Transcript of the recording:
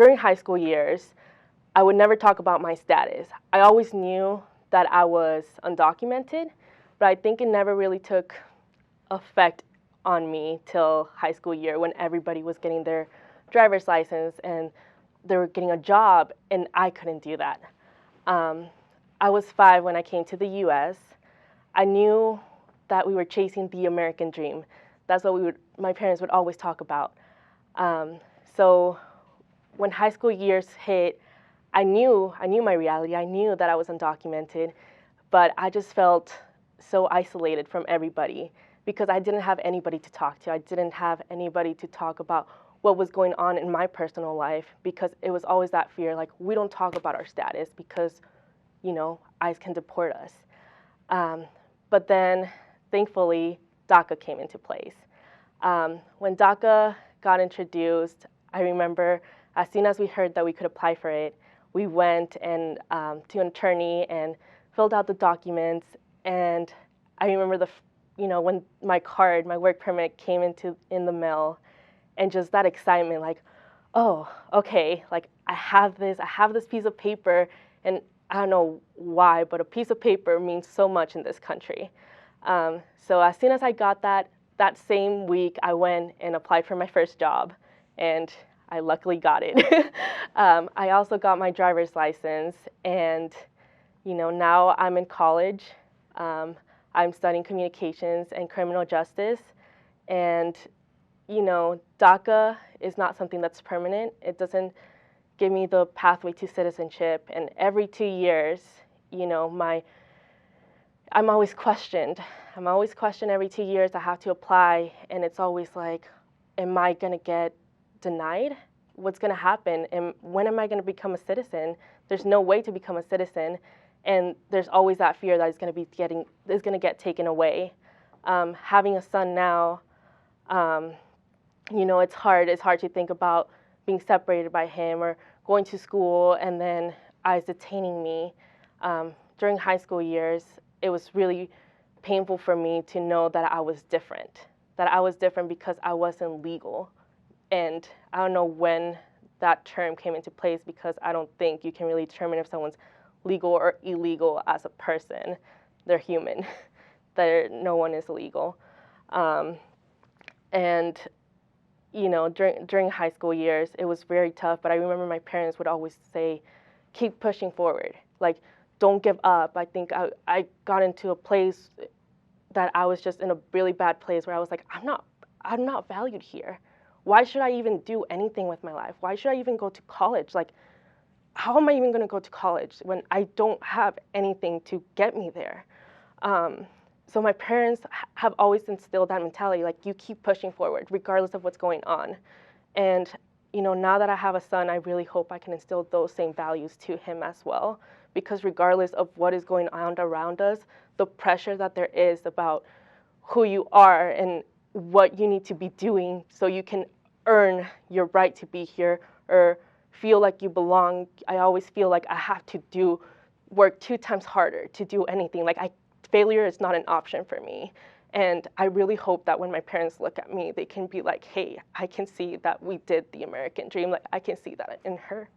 during high school years, I would never talk about my status. I always knew that I was undocumented, but I think it never really took effect on me till high school year when everybody was getting their driver's license and they were getting a job, and I couldn't do that. I was 5 when I came to the U.S. I knew that we were chasing the American dream. That's what my parents would always talk about. So when high school years hit, I knew my reality. I knew that I was undocumented, but I just felt so isolated from everybody because I didn't have anybody to talk to. I didn't have anybody to talk about what was going on in my personal life because it was always that fear, like, we don't talk about our status because, ICE can deport us. But then, thankfully, DACA came into place. When DACA got introduced, I remember as soon as we heard that we could apply for it, we went and to an attorney and filled out the documents. And I remember when my work permit came in the mail, and just that excitement, like, oh, okay, like I have this piece of paper, and I don't know why, but a piece of paper means so much in this country. So as soon as I got that same week, I went and applied for my first job, and I luckily got it. I also got my driver's license, and now I'm in college. I'm studying communications and criminal justice, and DACA is not something that's permanent. It doesn't give me the pathway to citizenship, and every 2 years, I'm always questioned. I'm always questioned every 2 years. I have to apply, and it's always like, am I going to get denied? What's going to happen? And when am I going to become a citizen? There's no way to become a citizen, and there's always that fear that it's going to get taken away. Having a son now, it's hard. It's hard to think about being separated by him or going to school and then ICE detaining me. During high school years, it was really painful for me to know that I was different because I wasn't legal. And I don't know when that term came into place because I don't think you can really determine if someone's legal or illegal as a person. They're human. No one is illegal. And during high school years, it was very tough, but I remember my parents would always say, keep pushing forward, like, don't give up. I think I got into a place that I was just in a really bad place where I was like, I'm not valued here. Why should I even do anything with my life? Why should I even go to college? Like, how am I even going to go to college when I don't have anything to get me there? So my parents have always instilled that mentality, like, you keep pushing forward regardless of what's going on. And, now that I have a son, I really hope I can instill those same values to him as well. Because regardless of what is going on around us, the pressure that there is about who you are and what you need to be doing so you can earn your right to be here or feel like you belong. I always feel like I have to work 2 times harder to do anything. Like, failure is not an option for me. And I really hope that when my parents look at me, they can be like, hey, I can see that we did the American dream. Like, I can see that in her.